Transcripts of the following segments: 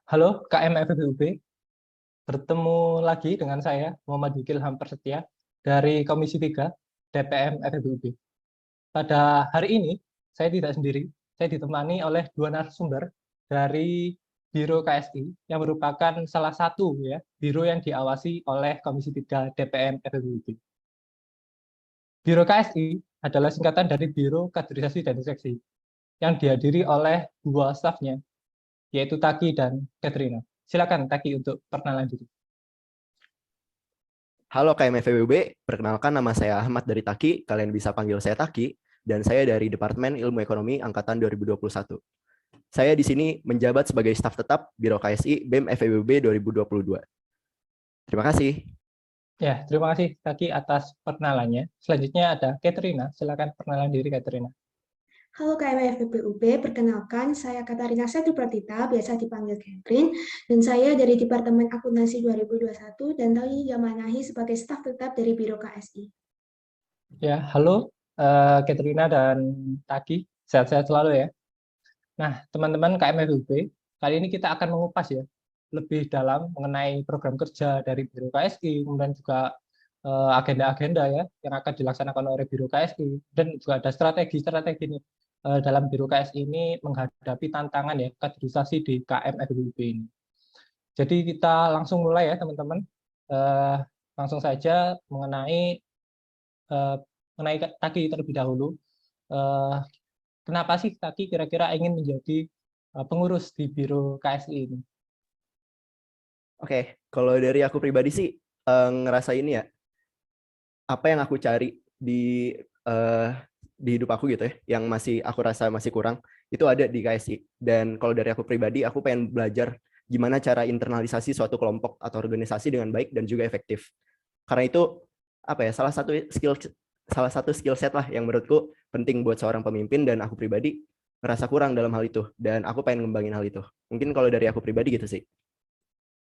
Halo KM FEBUB, bertemu lagi dengan saya Muhammad Wikil Hampersetia dari Komisi 3 DPM FEBUB. Pada hari ini saya tidak sendiri, saya ditemani oleh dua narasumber dari Biro KSI yang merupakan salah satu biro yang diawasi oleh Komisi 3 DPM FEBUB. Biro KSI adalah singkatan dari Biro Kaderisasi dan Seleksi yang dihadiri oleh dua stafnya, yaitu Taki dan Katrina. Silakan Taki untuk perkenalan diri. Halo KMFWB, perkenalkan nama saya Ahmad dari Taki, kalian bisa panggil saya Taki, dan saya dari Departemen Ilmu Ekonomi Angkatan 2021. Saya di sini menjabat sebagai staf tetap Biro KSI BEM FEBUB 2022. Terima kasih. Ya, terima kasih Taki atas perkenalannya. Selanjutnya ada Katrina, silakan perkenalan diri Katrina. Halo KMFPUB, perkenalkan saya Katarina Setupratita, biasa dipanggil Catherine, dan saya dari Departemen Akuntansi 2021 dan tadi diamanahi sebagai staf tetap dari Biro KSI. Ya, halo Katrina dan Taki, sehat-sehat selalu ya. Nah, teman-teman KMFUB, kali ini kita akan mengupas ya lebih dalam mengenai program kerja dari Biro KSI, kemudian juga agenda-agenda ya yang akan dilaksanakan oleh Biro KSI, dan juga ada strategi-strategi nih dalam Biro KSI ini menghadapi tantangan ya kaderisasi di KMFUB ini. Jadi kita langsung mulai ya teman-teman, langsung saja mengenai Taki terlebih dahulu. Kenapa sih Taki kira-kira ingin menjadi pengurus di Biro KSI ini? Oke, kalau dari aku pribadi sih ngerasa ini ya, apa yang aku cari di hidup aku gitu ya, yang masih aku rasa masih kurang, itu ada di KSI. Dan kalau dari aku pribadi, aku pengen belajar gimana cara internalisasi suatu kelompok atau organisasi dengan baik dan juga efektif. Karena itu apa ya, salah satu skill set lah yang menurutku penting buat seorang pemimpin, dan aku pribadi ngerasa kurang dalam hal itu, dan aku pengen ngembangin hal itu. Mungkin kalau dari aku pribadi gitu sih.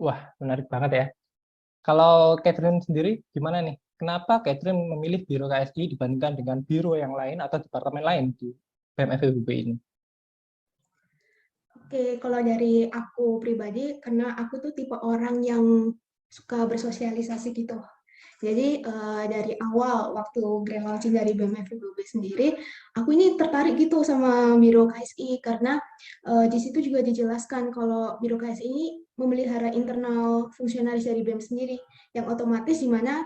Wah, menarik banget ya. Kalau Catherine sendiri gimana nih? Kenapa Catherine memilih Biro KSI dibandingkan dengan biro yang lain atau departemen lain di BMFEBUB ini? Oke, kalau dari aku pribadi, karena aku tuh tipe orang yang suka bersosialisasi gitu. Jadi dari awal waktu grand launching dari BMFIBB sendiri, aku ini tertarik gitu sama Biro KSI karena di situ juga dijelaskan kalau Biro KSI ini memelihara internal fungsionaris dari BEM sendiri, yang otomatis di mana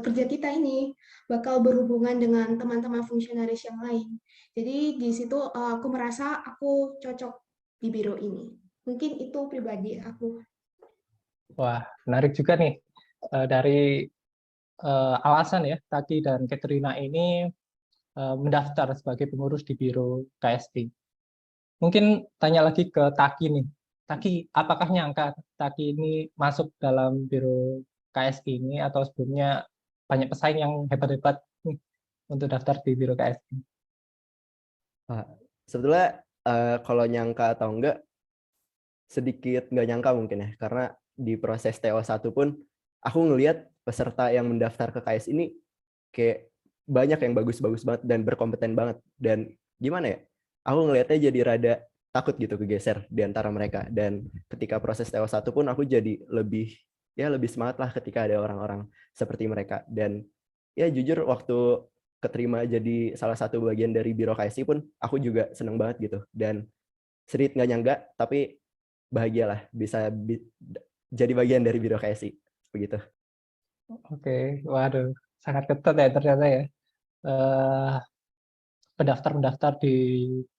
kerja kita ini bakal berhubungan dengan teman-teman fungsionaris yang lain. Jadi di situ aku merasa aku cocok di biro ini. Mungkin itu pribadi aku. Wah, menarik juga nih dari alasan ya Taki dan Katrina ini mendaftar sebagai pengurus di Biro KSI. Mungkin tanya lagi ke Taki nih. Taki, apakah nyangka Taki ini masuk dalam Biro KSI ini atau sebelumnya banyak pesaing yang hebat-hebat nih untuk daftar di Biro KSI? Sebetulnya kalau nyangka atau enggak, sedikit nggak nyangka mungkin ya, karena di proses TO1 pun aku ngelihat peserta yang mendaftar ke KS ini kayak banyak yang bagus-bagus banget dan berkompeten banget, dan gimana ya, aku ngelihatnya jadi rada takut gitu kegeser di antara mereka. Dan ketika proses TO1 pun aku jadi lebih semangat lah ketika ada orang-orang seperti mereka. Dan ya jujur waktu keterima jadi salah satu bagian dari Biro KSI pun aku juga seneng banget gitu, dan sedikit nggak nyangka tapi bahagialah bisa jadi bagian dari Biro KSI begitu. Oke, waduh, sangat ketat ya ternyata ya pendaftar-pendaftar di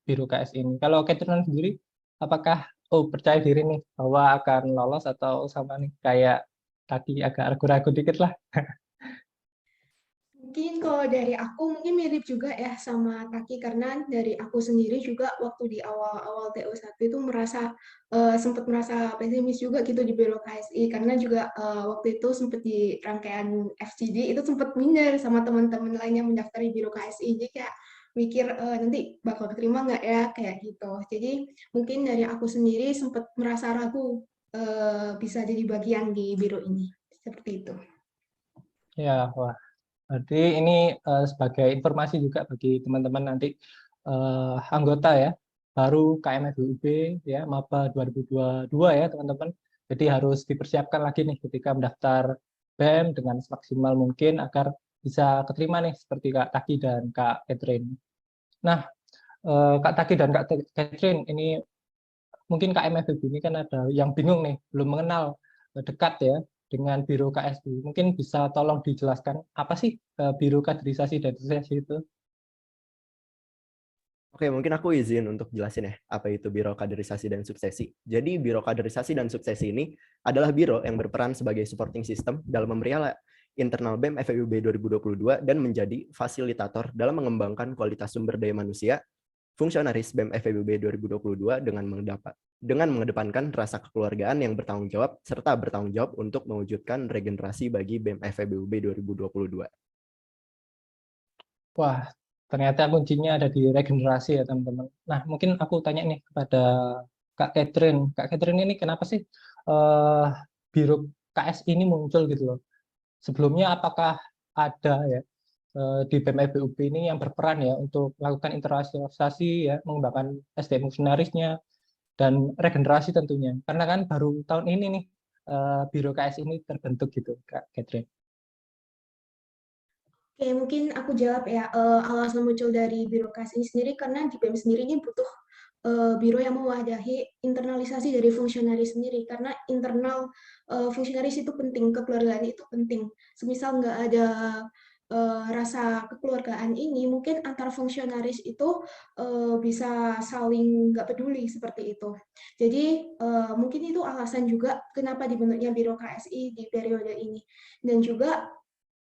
Biro KSI ini. Kalau Catherine sendiri, apakah percaya diri nih bahwa akan lolos atau sama nih kayak tadi agak ragu-ragu dikit lah? Mungkin kalau dari aku mungkin mirip juga ya sama Taki karena dari aku sendiri juga waktu di awal-awal TO1 itu sempat merasa pesimis juga gitu di Biro KSI karena juga waktu itu sempat di rangkaian FGD itu sempat minder sama teman-teman lain yang mendaftar di Biro KSI. Jadi kayak mikir nanti bakal keterima nggak ya kayak gitu. Jadi mungkin dari aku sendiri sempat merasa ragu bisa jadi bagian di biro ini. Seperti itu. Ya, wah. Berarti ini sebagai informasi juga bagi teman-teman nanti anggota ya baru KMFBUB ya maba 2022 ya teman-teman. Jadi harus dipersiapkan lagi nih ketika mendaftar BEM dengan semaksimal mungkin agar bisa keterima nih seperti Kak Taki dan Kak Catherine. Nah, Kak Taki dan Kak Catherine ini mungkin KMFBUB ini kan ada yang bingung nih, belum mengenal dekat ya dengan Biro KSI. Mungkin bisa tolong dijelaskan apa sih Biro Kaderisasi dan Suksesi itu? Oke, mungkin aku izin untuk jelasin ya, apa itu Biro Kaderisasi dan Suksesi. Jadi, Biro Kaderisasi dan Suksesi ini adalah biro yang berperan sebagai supporting system dalam memelihara internal BEM FEBUB 2022 dan menjadi fasilitator dalam mengembangkan kualitas sumber daya manusia fungsionaris BEM FEBUB 2022 dengan mengedepankan rasa kekeluargaan yang bertanggung jawab serta bertanggung jawab untuk mewujudkan regenerasi bagi BEM FEBUB 2022. Wah, ternyata kuncinya ada di regenerasi ya teman-teman. Nah, mungkin aku tanya nih kepada Kak Catherine. Kak Catherine ini kenapa sih Biro KS ini muncul gitu loh? Sebelumnya apakah ada ya di BEM FEBUB ini yang berperan ya untuk melakukan internalisasi ya, mengembangkan SDM fungsionarisnya dan regenerasi tentunya. Karena kan baru tahun ini nih Biro KS ini terbentuk gitu, Kak Catherine. Oke, mungkin aku jawab ya, alasan muncul dari birokrasi ini sendiri karena di BEM sendiri ini butuh biro yang mewadahi internalisasi dari fungsionaris sendiri, karena internal fungsionaris itu penting, kekeluargaan itu penting. Semisal nggak ada rasa kekeluargaan ini, mungkin antar fungsionaris itu bisa saling nggak peduli seperti itu. Jadi mungkin itu alasan juga kenapa dibentuknya Biro KSI di periode ini. Dan juga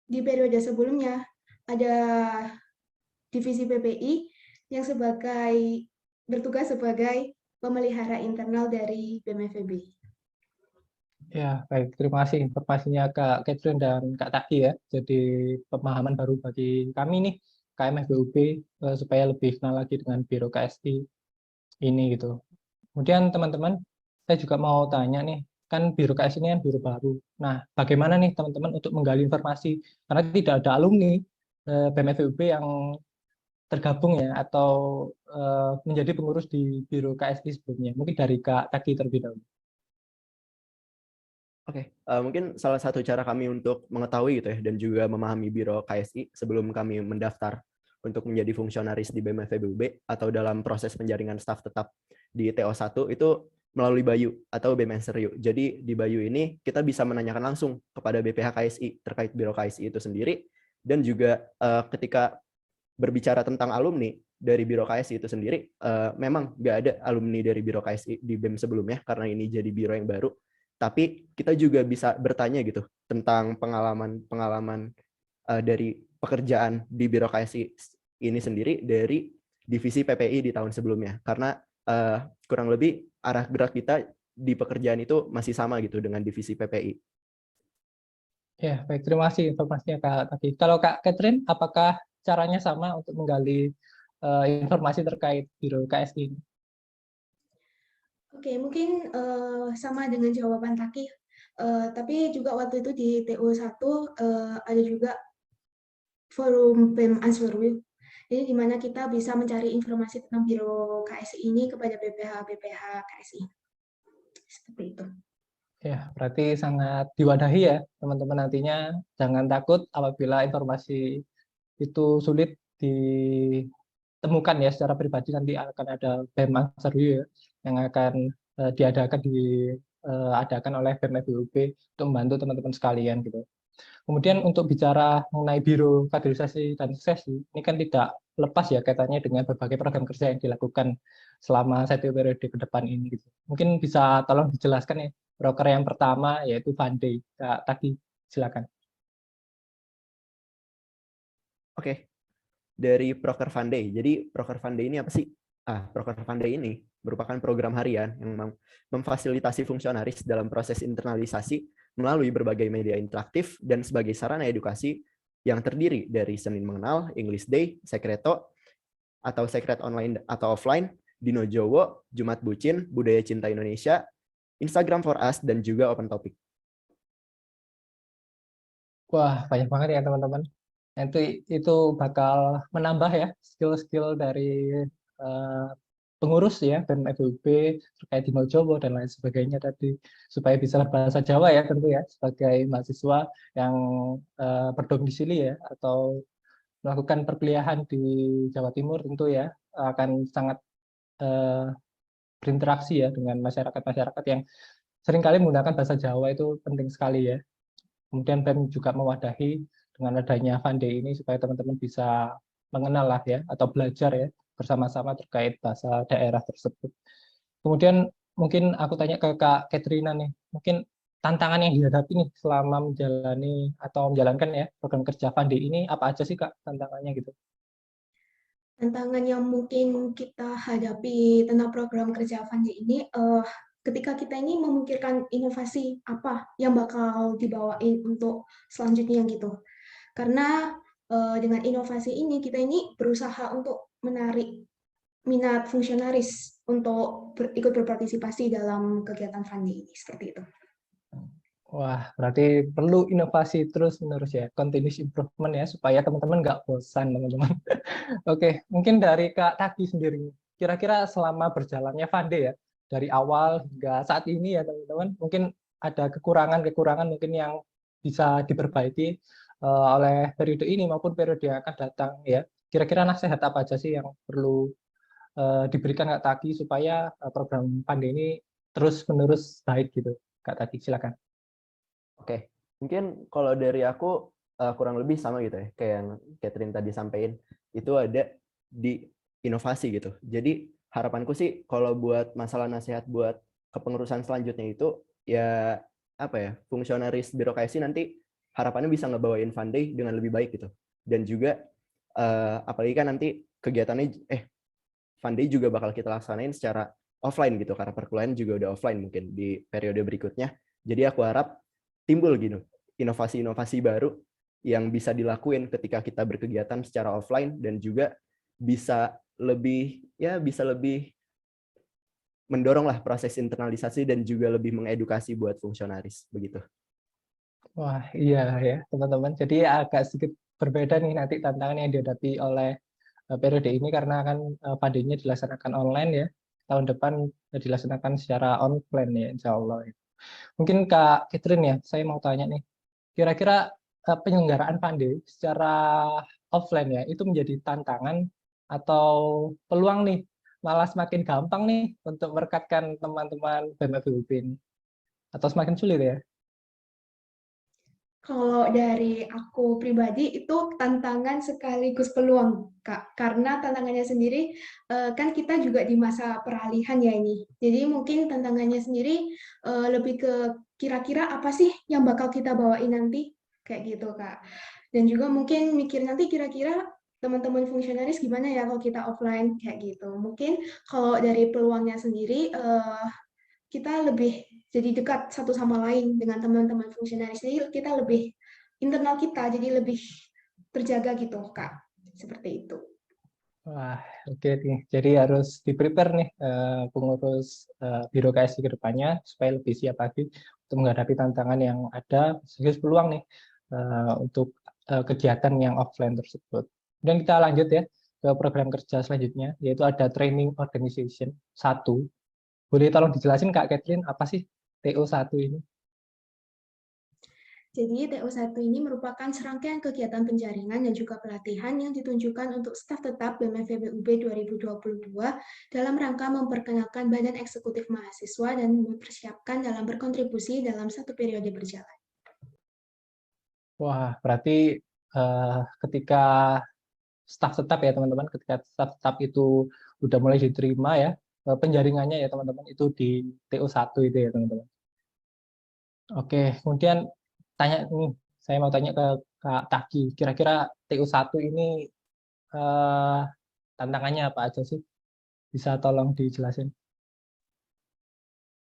di periode sebelumnya ada divisi PPI yang bertugas sebagai pemelihara internal dari BEM-FEB. Ya, baik. Terima kasih informasinya Kak Catherine dan Kak Taki ya. Jadi pemahaman baru bagi kami nih, KMFBUB, supaya lebih kenal lagi dengan Biro KSI ini gitu. Kemudian teman-teman, saya juga mau tanya nih, kan Biro KSI ini kan biro baru. Nah, bagaimana nih teman-teman untuk menggali informasi? Karena tidak ada alumni BMFBUB yang tergabung ya, atau menjadi pengurus di Biro KSI sebelumnya. Mungkin dari Kak Taki terlebih dahulu. Oke, mungkin salah satu cara kami untuk mengetahui gitu ya dan juga memahami Biro KSI sebelum kami mendaftar untuk menjadi fungsionaris di BEM FEBUB atau dalam proses penjaringan staf tetap di TO1 itu melalui Bayu atau BEM Seryu. Jadi di Bayu ini kita bisa menanyakan langsung kepada BPH KSI terkait Biro KSI itu sendiri, dan juga ketika berbicara tentang alumni dari Biro KSI itu sendiri, memang nggak ada alumni dari Biro KSI di BEM sebelumnya karena ini jadi biro yang baru. Tapi kita juga bisa bertanya gitu tentang pengalaman dari pekerjaan di Biro KSI ini sendiri dari divisi PPI di tahun sebelumnya. Karena kurang lebih arah gerak kita di pekerjaan itu masih sama gitu dengan divisi PPI. Ya, baik. Terima kasih informasinya Kak Taki. Kalau Kak Catherine, apakah caranya sama untuk menggali informasi terkait Biro KSI ini? Oke, mungkin sama dengan jawaban Taki, tapi juga waktu itu di TO1 ada juga forum BEM Answerwil. Jadi di mana kita bisa mencari informasi tentang Biro KSI ini kepada BPH KSI. Seperti itu. Ya, berarti sangat diwadahi ya teman-teman, nantinya jangan takut apabila informasi itu sulit ditemukan ya secara pribadi. Nanti akan ada BEM Answerwil ya, yang akan diadakan oleh BEM FEBUB untuk membantu teman-teman sekalian gitu. Kemudian untuk bicara mengenai Biro Kaderisasi dan Suksesi, ini kan tidak lepas ya kaitannya dengan berbagai program kerja yang dilakukan selama 1 periode ke depan ini. Gitu. Mungkin bisa tolong dijelaskan ya, proker yang pertama yaitu Fundey. Kak Taki, silakan. Oke, dari Proker Fundey. Jadi Proker Fundey ini apa sih? Proker Fundey ini merupakan program harian yang memfasilitasi fungsionaris dalam proses internalisasi melalui berbagai media interaktif dan sebagai sarana edukasi yang terdiri dari Senin Mengenal, English Day, Sekreto, atau Sekret online atau offline, Dino Jowo, Jumat Bucin, Budaya Cinta Indonesia, Instagram for Us, dan juga Open Topic. Wah, banyak banget ya teman-teman. Nanti itu bakal menambah ya skill-skill dari pengurus ya BEM FEB terkait Dino Jowo dan lain sebagainya tadi, supaya bisa bahasa Jawa ya tentu ya, sebagai mahasiswa yang berdomisili ya atau melakukan perkuliahan di Jawa Timur tentu ya akan sangat berinteraksi ya dengan masyarakat-masyarakat yang seringkali menggunakan bahasa Jawa, itu penting sekali ya. Kemudian BEM juga mewadahi dengan adanya Fande ini supaya teman-teman bisa mengenal lah ya atau belajar ya bersama-sama terkait bahasa daerah tersebut. Kemudian mungkin aku tanya ke Kak Katrina nih, mungkin tantangan yang dihadapi nih selama menjalani atau menjalankan ya program kerja Fande ini apa aja sih Kak tantangannya gitu? Tantangan yang mungkin kita hadapi tentang program kerja Fandi ini, ketika kita ini memikirkan inovasi apa yang bakal dibawain untuk selanjutnya gitu. Karena dengan inovasi ini kita ini berusaha untuk menarik minat fungsionaris untuk ikut berpartisipasi dalam kegiatan Fandi ini, seperti itu. Wah, berarti perlu inovasi terus-menerus ya, continuous improvement ya, supaya teman-teman nggak bosan, teman-teman. Oke, mungkin dari Kak Taki sendiri, kira-kira selama berjalannya Fande ya, dari awal hingga saat ini ya teman-teman, mungkin ada kekurangan-kekurangan mungkin yang bisa diperbaiki oleh periode ini maupun periode yang akan datang ya. Kira-kira nasihat apa aja sih yang perlu diberikan Kak Taki supaya program Fande ini terus-menerus baik gitu. Kak Taki, silakan. Oke, mungkin kalau dari aku kurang lebih sama gitu ya, kayak yang Catherine tadi sampaikan, itu ada di inovasi gitu. Jadi harapanku sih kalau buat masalah nasihat buat kepengurusan selanjutnya itu ya apa ya, fungsionaris birokrasi nanti harapannya bisa ngebawain Fande dengan lebih baik gitu. Dan juga apalagi kan nanti kegiatannya Fande juga bakal kita laksanain secara offline gitu, karena perkuliahan juga udah offline mungkin di periode berikutnya. Jadi aku harap timbul gitu inovasi-inovasi baru yang bisa dilakuin ketika kita berkegiatan secara offline, dan juga bisa lebih mendorong lah proses internalisasi dan juga lebih mengedukasi buat fungsionaris begitu. Wah, iya ya, teman-teman. Jadi agak sedikit berbeda nih nanti tantangan yang dihadapi oleh periode ini karena kan pandeminya dilaksanakan online ya. Tahun depan dilaksanakan secara offline ya, insya Allah. Mungkin Kak Catherine ya, saya mau tanya nih. Kira-kira penyelenggaraan Pande secara offline ya, itu menjadi tantangan atau peluang nih, malah semakin gampang nih untuk merekatkan teman-teman BEM FEB ini? Atau semakin sulit ya? Kalau dari aku pribadi itu tantangan sekaligus peluang, Kak. Karena tantangannya sendiri kan kita juga di masa peralihan ya ini. Jadi mungkin tantangannya sendiri lebih ke kira-kira apa sih yang bakal kita bawain nanti kayak gitu, Kak. Dan juga mungkin mikir nanti kira-kira teman-teman fungsionaris gimana ya kalau kita offline kayak gitu. Mungkin kalau dari peluangnya sendiri kita lebih jadi dekat satu sama lain dengan teman-teman fungsionaris. Jadi kita lebih internal kita jadi lebih terjaga gitu, Kak. Seperti itu. Wah, oke nih. Jadi harus di-prepare nih pengurus birokrasi ke depannya supaya lebih siap lagi untuk menghadapi tantangan yang ada, sekaligus peluang nih untuk kegiatan yang offline tersebut. Dan kita lanjut ya ke program kerja selanjutnya, yaitu ada Training Organization 1. Boleh tolong dijelasin Kak Catherine, apa sih TO1 ini? Jadi TO1 ini merupakan serangkaian kegiatan penjaringan dan juga pelatihan yang ditunjukkan untuk staf tetap BEM FEB 2022 dalam rangka memperkenalkan badan eksekutif mahasiswa dan mempersiapkan dalam berkontribusi dalam satu periode berjalan. Wah, berarti ketika staf tetap ya teman-teman, ketika staf tetap itu udah mulai diterima ya, penjaringannya ya teman-teman, itu di TO1 itu ya teman-teman. Oke, kemudian tanya nih, saya mau tanya ke Kak Taki, kira-kira TO1 ini tantangannya apa aja sih? Bisa tolong dijelasin?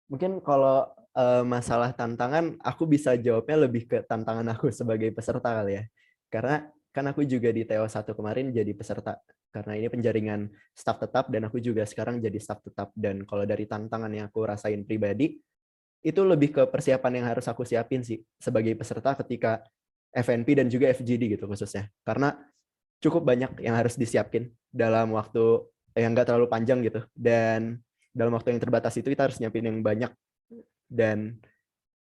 Mungkin kalau masalah tantangan, aku bisa jawabnya lebih ke tantangan aku sebagai peserta kali ya. Karena kan aku juga di TO1 kemarin jadi peserta. Karena ini penjaringan staf tetap dan aku juga sekarang jadi staf tetap. Dan kalau dari tantangan yang aku rasain pribadi, itu lebih ke persiapan yang harus aku siapin sih sebagai peserta ketika FNP dan juga FGD gitu khususnya. Karena cukup banyak yang harus disiapin dalam waktu yang nggak terlalu panjang gitu. Dan dalam waktu yang terbatas itu kita harus nyiapin yang banyak. Dan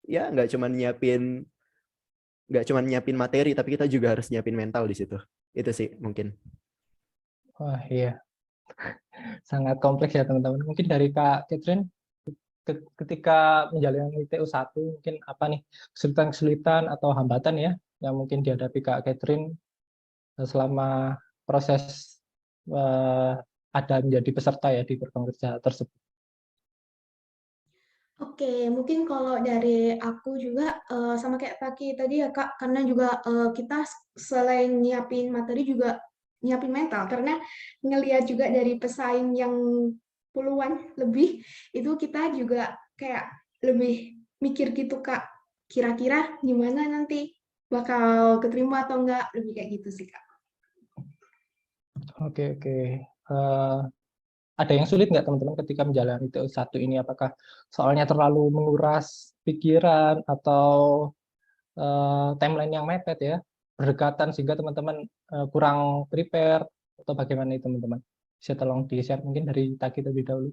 ya nggak cuman nyiapin materi, tapi kita juga harus nyiapin mental di situ. Itu sih mungkin. Wah, iya. Sangat kompleks ya, teman-teman. Mungkin dari Kak Catherine, ketika menjalani TU1, mungkin apa nih kesulitan-kesulitan atau hambatan ya yang mungkin dihadapi Kak Catherine selama proses ada menjadi peserta ya di program kerja tersebut. Oke, mungkin kalau dari aku juga sama kayak Taki tadi ya Kak, karena juga kita selain nyiapin materi juga nyiapin mental, karena ngelihat juga dari pesaing yang puluhan lebih, itu kita juga kayak lebih mikir gitu Kak, kira-kira gimana nanti bakal keterima atau enggak, lebih kayak gitu sih Kak. Oke, oke. Ada yang sulit nggak teman-teman ketika menjalani TU1 ini? Apakah soalnya terlalu menguras pikiran atau timeline yang mepet ya, berdekatan sehingga teman-teman kurang prepare atau bagaimana itu teman-teman? Bisa tolong di-share mungkin dari Taki terlebih dahulu.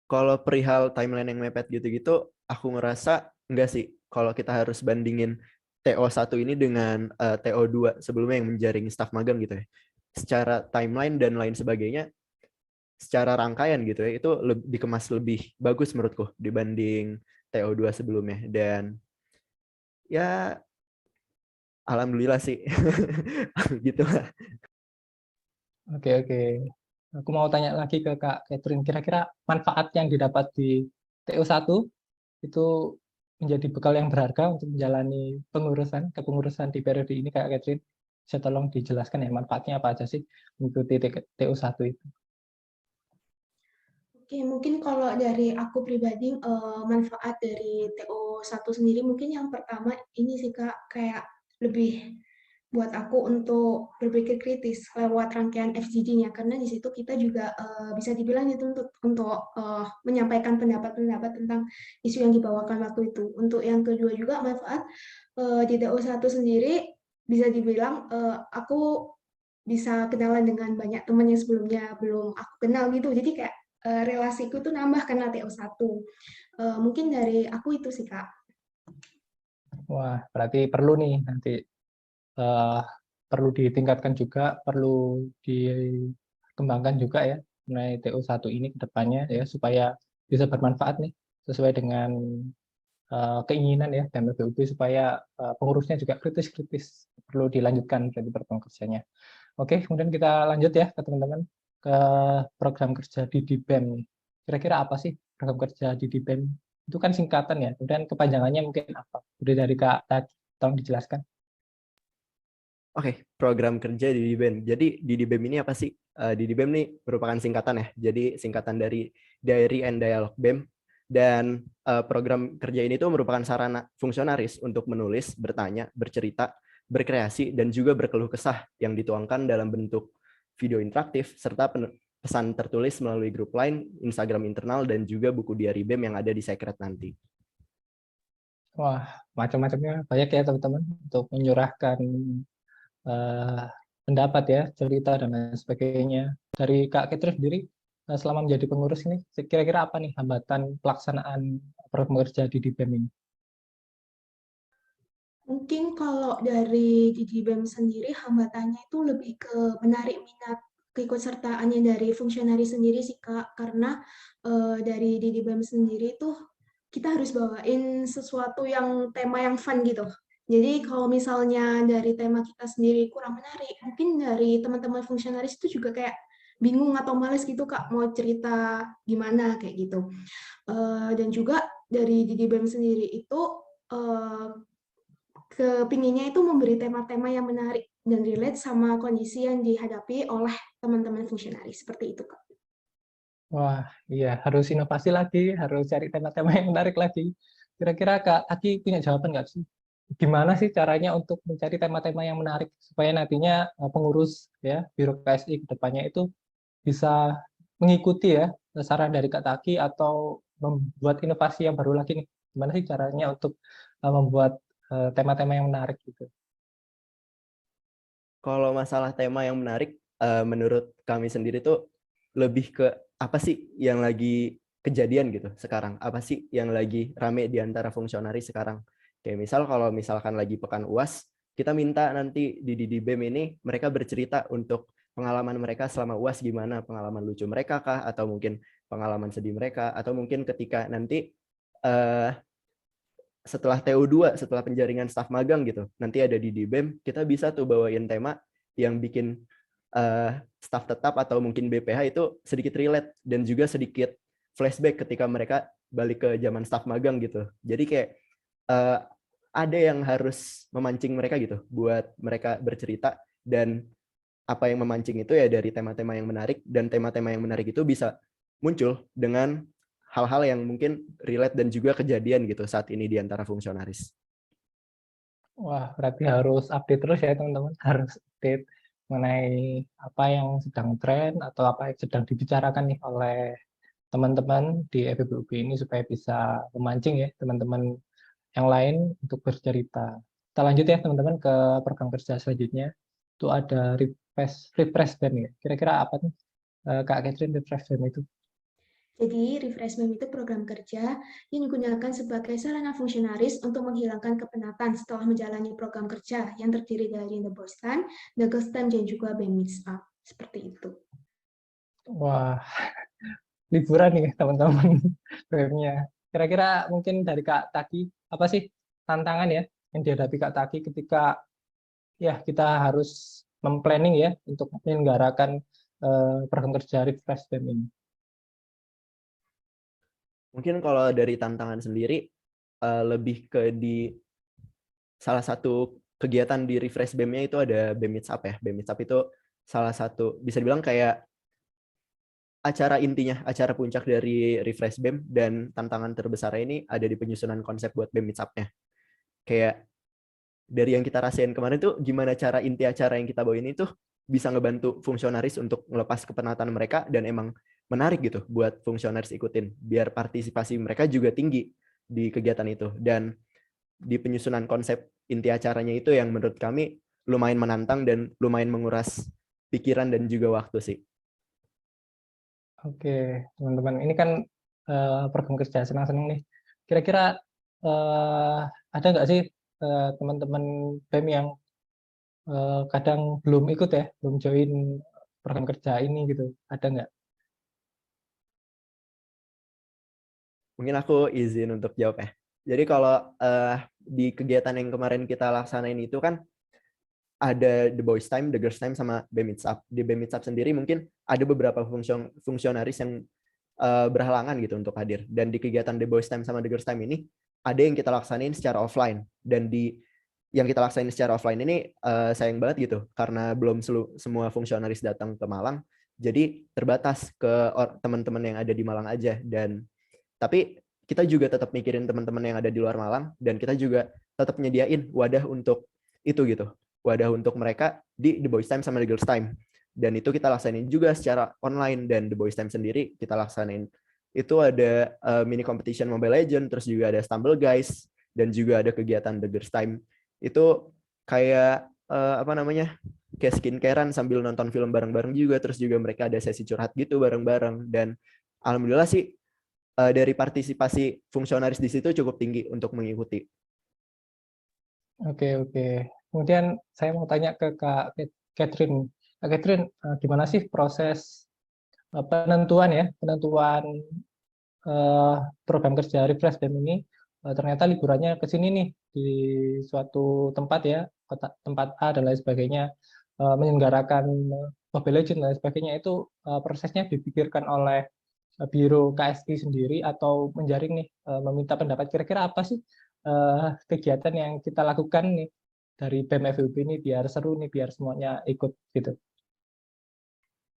Kalau perihal timeline yang mepet gitu-gitu, aku ngerasa enggak sih. Kalau kita harus bandingin TO1 ini dengan TO2 sebelumnya yang menjaring staf magang gitu ya. Secara timeline dan lain sebagainya, secara rangkaian gitu ya, itu dikemas lebih bagus menurutku dibanding TO2 sebelumnya. Dan ya alhamdulillah sih. Gitu lah. Oke, oke. Aku mau tanya lagi ke Kak Catherine, kira-kira manfaat yang didapat di TU1 itu menjadi bekal yang berharga untuk menjalani kepengurusan di periode ini, Kak Catherine. Bisa tolong dijelaskan ya manfaatnya apa aja sih mengikuti TU1 itu? Oke, mungkin kalau dari aku pribadi, manfaat dari TO1 sendiri mungkin yang pertama ini sih Kak, kayak lebih buat aku untuk berpikir kritis lewat rangkaian FGD-nya, karena di situ kita juga bisa dibilang itu untuk menyampaikan pendapat-pendapat tentang isu yang dibawakan waktu itu. Untuk yang kedua juga manfaat di TO1 sendiri bisa dibilang aku bisa kenalan dengan banyak teman yang sebelumnya belum aku kenal gitu. Jadi kayak relasiku tuh nambah karena TO1. Mungkin dari aku itu sih, Kak. Wah, berarti perlu nih nanti eh, perlu ditingkatkan juga, perlu dikembangkan juga ya mengenai TU1 ini ke depannya ya supaya bisa bermanfaat nih sesuai dengan keinginan ya dan BUB supaya pengurusnya juga kritis-kritis perlu dilanjutkan dari program kerjanya. Oke, kemudian kita lanjut ya ke teman-teman ke program kerja di DBEM. Kira-kira apa sih program kerja di DBEM? Itu kan singkatan ya, kemudian kepanjangannya mungkin apa? Udah dari Kak Tati, tolong dijelaskan. Oke, program kerja di DBEM. Jadi di DBEM ini apa sih? Di DBEM ini merupakan singkatan ya. Jadi singkatan dari Diary and Dialogue BEM. Dan program kerja ini tuh merupakan sarana fungsionaris untuk menulis, bertanya, bercerita, berkreasi, dan juga berkeluh kesah yang dituangkan dalam bentuk video interaktif, serta pesan tertulis melalui grup Line, Instagram internal, dan juga buku diary BEM yang ada di Secret nanti. Wah, macam-macamnya banyak ya teman-teman untuk menyurahkan pendapat ya, cerita dan lain sebagainya. Dari Kak Catherine sendiri, selama menjadi pengurus ini, kira-kira apa nih hambatan pelaksanaan program kerja di DBEM ini? Mungkin kalau dari Didi BEM sendiri, hambatannya itu lebih ke menarik minat keikutsertaannya dari fungsionaris sendiri sih, Kak. Karena dari Didi BEM sendiri tuh kita harus bawain sesuatu yang tema yang fun gitu. Jadi kalau misalnya dari tema kita sendiri kurang menarik, mungkin dari teman-teman fungsionaris itu juga kayak bingung atau males gitu Kak, mau cerita gimana kayak gitu. Dan juga dari Didi BEM sendiri itu kepinginnya itu memberi tema-tema yang menarik dan relate sama kondisi yang dihadapi oleh teman-teman fungsionaris. Seperti itu Kak. Wah, iya harus inovasi lagi, harus cari tema-tema yang menarik lagi. Kira-kira Kak Aki punya jawaban nggak sih? Gimana sih caranya untuk mencari tema-tema yang menarik supaya nantinya pengurus ya Biro KSI ke depannya itu bisa mengikuti ya saran dari Kak Taki atau membuat inovasi yang baru lagi nih. Gimana sih caranya untuk membuat tema-tema yang menarik gitu? Kalau masalah tema yang menarik, menurut kami sendiri tuh lebih ke apa sih yang lagi kejadian gitu sekarang, apa sih yang lagi rame di antara fungsionaris sekarang. Kayak misal kalau misalkan lagi pekan UAS, kita minta nanti di BEM ini mereka bercerita untuk pengalaman mereka selama UAS gimana, pengalaman lucu mereka kah, atau mungkin pengalaman sedih mereka, atau mungkin ketika nanti setelah TO2, setelah penjaringan staf magang gitu, nanti ada di BEM, kita bisa tuh bawain tema yang bikin staf tetap atau mungkin BPH itu sedikit relate dan juga sedikit flashback ketika mereka balik ke zaman staf magang gitu. Jadi kayak ada yang harus memancing mereka gitu buat mereka bercerita, dan apa yang memancing itu ya dari tema-tema yang menarik, dan tema-tema yang menarik itu bisa muncul dengan hal-hal yang mungkin relate dan juga kejadian gitu saat ini di antara fungsionaris. Wah, berarti harus update terus ya teman-teman, harus update mengenai apa yang sedang tren atau apa yang sedang dibicarakan nih oleh teman-teman di FEBUB ini supaya bisa memancing ya teman-teman yang lain untuk bercerita. Kita lanjut ya teman-teman ke program kerja selanjutnya. Itu ada refresh BEM ya. Kira-kira apa nih Kak Catherine refresh BEM itu? Jadi, refreshment itu program kerja yang digunakan sebagai sarana fungsionaris untuk menghilangkan kepenatan setelah menjalani program kerja yang terdiri dari the boss time, the girls time, dan juga BEM mix up. Seperti itu. Wah, liburan nih teman-teman BEM-nya. Kira-kira mungkin dari Kak Taki, apa sih tantangan ya yang dihadapi Kak Taki ketika ya kita harus memplanning ya untuk menyelenggarakan program kerja refresh BEM ini? Mungkin kalau dari tantangan sendiri lebih ke di salah satu kegiatan di refresh BEM-nya itu ada BEM Meets Up ya. BEM Meets Up itu salah satu bisa dibilang kayak acara intinya, acara puncak dari refresh BEM, dan tantangan terbesarnya ini ada di penyusunan konsep buat BEM Meets Up-nya. Kayak dari yang kita rasain kemarin tuh gimana cara inti acara yang kita bawain itu bisa ngebantu fungsionaris untuk ngelepas kepenatan mereka dan emang menarik gitu buat fungsionaris ikutin biar partisipasi mereka juga tinggi di kegiatan itu. Dan di penyusunan konsep inti acaranya itu yang menurut kami lumayan menantang dan lumayan menguras pikiran dan juga waktu sih. Oke, teman-teman, ini kan program kerja senang-senang nih. Kira-kira ada nggak sih teman-teman BEM yang kadang belum ikut ya, belum join program kerja ini gitu? Ada nggak? Mungkin aku izin untuk jawab ya. Jadi kalau di kegiatan yang kemarin kita laksanain itu kan ada the boys time, the girls time, sama BEM Meets Up. Di BEM Meets Up sendiri mungkin ada beberapa fungsionaris yang berhalangan gitu untuk hadir. Dan di kegiatan the boys time sama the girls time ini ada yang kita laksanain secara offline. Dan di yang kita laksanain secara offline ini sayang banget gitu karena belum semua fungsionaris datang ke Malang. Jadi terbatas ke teman-teman yang ada di Malang aja. Dan tapi kita juga tetap mikirin teman-teman yang ada di luar Malang, dan kita juga tetap nyediain wadah untuk itu gitu. Wadah untuk mereka di The Boys Time sama The Girls Time. Dan itu kita laksanain juga secara online, dan The Boys Time sendiri kita laksanain itu ada mini competition Mobile Legends, terus juga ada Stumble Guys, dan juga ada kegiatan The Girls Time. Itu kayak apa namanya? Kayak skincarean sambil nonton film bareng-bareng juga, terus juga mereka ada sesi curhat gitu bareng-bareng. Dan alhamdulillah sih dari partisipasi fungsionaris di situ cukup tinggi untuk mengikuti. Oke, oke. Kemudian saya mau tanya ke Kak Catherine. Kak Catherine, gimana sih proses penentuan program kerja refresh BEM ini? Ternyata liburannya ke sini nih di suatu tempat ya, tempat A dan lain sebagainya, menyelenggarakan Mobile Legends dan lain sebagainya, itu prosesnya dipikirkan oleh Biro KSI sendiri atau menjaring nih, meminta pendapat kira-kira apa sih kegiatan yang kita lakukan nih dari BEM FEUB ini biar seru nih, biar semuanya ikut gitu.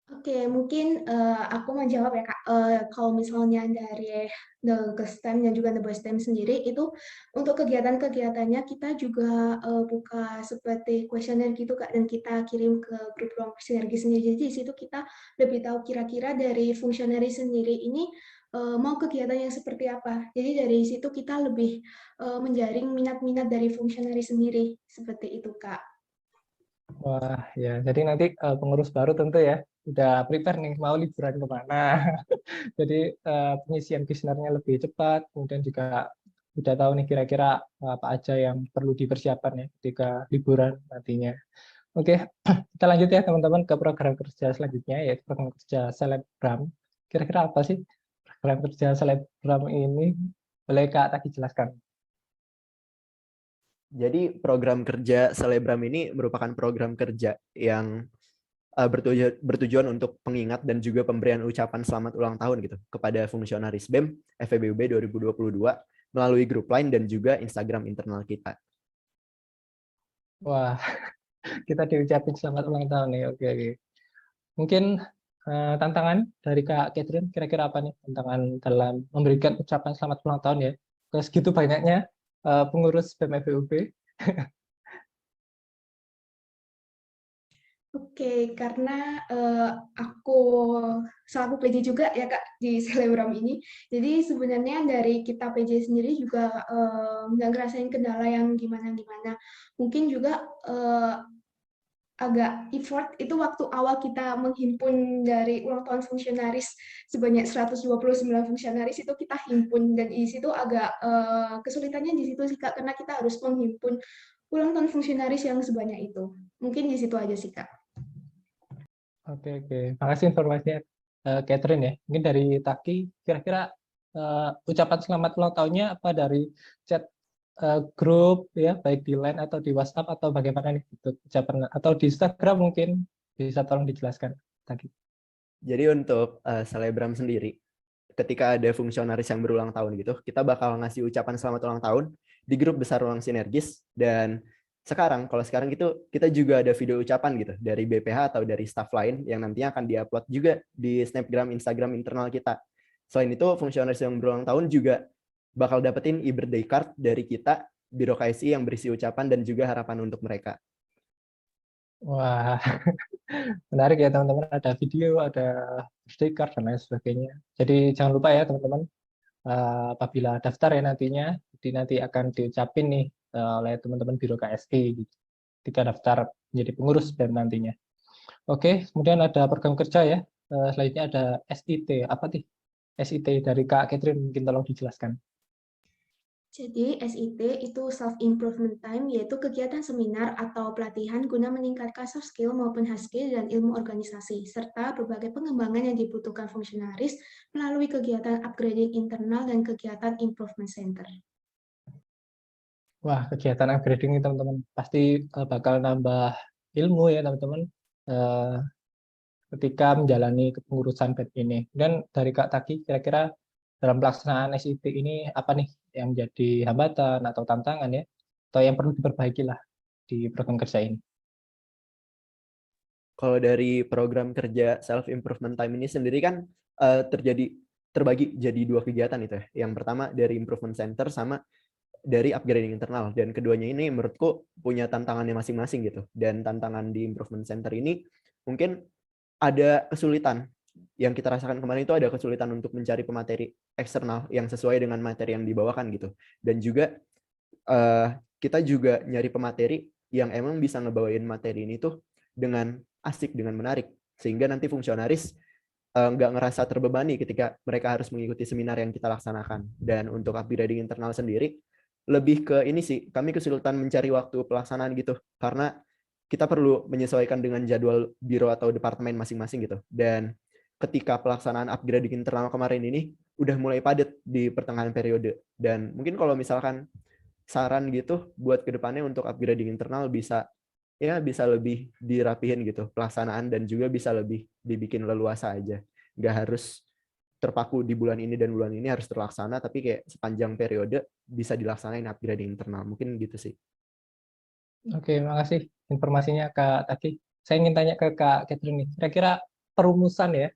Oke, mungkin aku menjawab ya Kak. Kalau misalnya dari The Girls Time dan juga The Boys Time sendiri, itu untuk kegiatan-kegiatannya kita juga buka seperti kuesioner gitu Kak, dan kita kirim ke grup ruang sinergi sendiri. Jadi di situ kita lebih tahu kira-kira dari fungsionari sendiri ini mau kegiatan yang seperti apa. Jadi dari situ kita lebih menjaring minat-minat dari fungsionari sendiri, seperti itu Kak. Wah, ya. Jadi nanti pengurus baru tentu ya udah prepare nih mau liburan kemana. Jadi pengisian kuesionernya lebih cepat, kemudian juga udah tahu nih kira-kira apa aja yang perlu dipersiapkan ya ketika liburan nantinya. Oke, kita lanjut ya teman-teman ke program kerja selanjutnya yaitu program kerja Selebgram. Kira-kira apa sih program kerja Selebgram ini? Boleh Kak Taki jelaskan? Jadi program kerja Selebgram ini merupakan program kerja yang bertujuan untuk pengingat dan juga pemberian ucapan selamat ulang tahun gitu kepada fungsionaris BEM FEBUB 2022 melalui grup Line dan juga Instagram internal kita. Wah, kita diucapin selamat ulang tahun nih. Oke, oke. Mungkin tantangan dari Kak Catherine kira-kira apa nih tantangan dalam memberikan ucapan selamat ulang tahun ya ke segitu banyaknya pengurus BEM FEUB. Oke, karena aku selaku PJ juga ya Kak di Selebgram ini, jadi sebenarnya dari kita PJ sendiri juga nggak ngerasain kendala yang gimana-gimana. Mungkin juga agak effort itu waktu awal kita menghimpun dari ulang tahun fungsionaris sebanyak 129 fungsionaris itu kita himpun, dan di situ agak kesulitannya di situ sih Kak, karena kita harus menghimpun ulang tahun fungsionaris yang sebanyak itu. Mungkin di situ aja sih Kak. Oke, oke. Makasih informasinya Catherine ya. Mungkin dari Taki kira-kira ucapan selamat ulang tahunnya apa dari chat grup ya baik di Line atau di WhatsApp atau bagaimana nih itu ucapan atau di Instagram mungkin bisa tolong dijelaskan Taki. Jadi untuk Selebgram sendiri, ketika ada fungsionaris yang berulang tahun gitu, kita bakal ngasih ucapan selamat ulang tahun di grup besar Ruang Sinergis. Dan kalau sekarang gitu kita juga ada video ucapan gitu dari BPH atau dari staff lain yang nantinya akan diupload juga di Snapgram, Instagram internal kita. Selain itu, fungsionaris yang berulang tahun juga bakal dapetin e-birthday card dari kita, Biro KSI, yang berisi ucapan dan juga harapan untuk mereka. Wah, menarik ya teman-teman. Ada video, ada stiker dan lain sebagainya. Jadi jangan lupa ya teman-teman apabila daftar ya nantinya, jadi nanti akan diucapin nih oleh teman-teman Biro KSI ketika daftar menjadi pengurus BEM nantinya. Oke, kemudian ada program kerja ya. Selanjutnya ada SIT. Apa sih SIT dari Kak Catherine? Mungkin tolong dijelaskan. Jadi SIT itu Self Improvement Time, yaitu kegiatan seminar atau pelatihan guna meningkatkan soft skill maupun hard skill dan ilmu organisasi, serta berbagai pengembangan yang dibutuhkan fungsionaris melalui kegiatan upgrading internal dan kegiatan improvement center. Wah, kegiatan upgrading ini teman-teman pasti bakal nambah ilmu ya teman-teman ketika menjalani kepengurusan BEM ini. Dan dari Kak Taki, kira-kira dalam pelaksanaan SIT ini apa nih yang menjadi hambatan atau tantangan ya, atau yang perlu diperbaiki lah di program kerja ini? Kalau dari program kerja self improvement time ini sendiri kan terbagi jadi 2 kegiatan itu ya. Yang pertama dari improvement center sama dari upgrading internal, dan keduanya ini menurutku punya tantangannya masing-masing gitu. Dan tantangan di improvement center ini mungkin ada kesulitan yang kita rasakan kemarin, itu ada kesulitan untuk mencari pemateri eksternal yang sesuai dengan materi yang dibawakan gitu. Dan juga kita juga nyari pemateri yang emang bisa ngebawain materi ini tuh dengan asik, dengan menarik, sehingga nanti fungsionaris nggak ngerasa terbebani ketika mereka harus mengikuti seminar yang kita laksanakan. Dan untuk upgrading internal sendiri, lebih ke ini sih, kami kesulitan mencari waktu pelaksanaan gitu, karena kita perlu menyesuaikan dengan jadwal biro atau departemen masing-masing gitu. Dan ketika pelaksanaan upgrading internal kemarin ini udah mulai padat di pertengahan periode. Dan mungkin kalau misalkan saran gitu buat kedepannya untuk upgrading internal bisa lebih dirapihin gitu pelaksanaan, dan juga bisa lebih dibikin leluasa aja. Nggak harus terpaku di bulan ini dan bulan ini harus terlaksana, tapi kayak sepanjang periode bisa dilaksanain upgrading internal. Mungkin gitu sih. Oke, makasih informasinya Kak Taki. Saya ingin tanya ke Kak Catherine nih, kira-kira perumusan ya,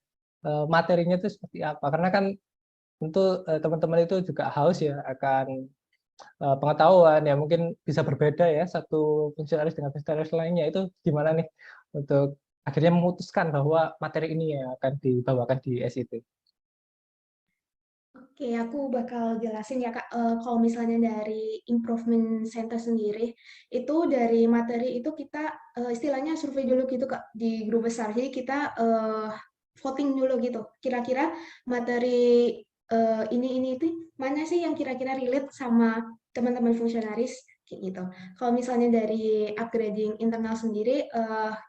materinya itu seperti apa? Karena kan tentu teman-teman itu juga haus ya akan pengetahuan ya, mungkin bisa berbeda ya satu fungsionaris dengan fungsionaris lainnya. Itu gimana nih untuk akhirnya memutuskan bahwa materi ini yang akan dibawakan di SIT? Oke, aku bakal jelasin ya Kak. Kalau misalnya dari improvement center sendiri, itu dari materi itu kita istilahnya survei dulu gitu Kak di grup besar. Jadi kita voting dulu gitu. Kira-kira materi ini itu mana sih yang kira-kira relate sama teman-teman fungsionaris kayak gitu. Kalau misalnya dari upgrading internal sendiri,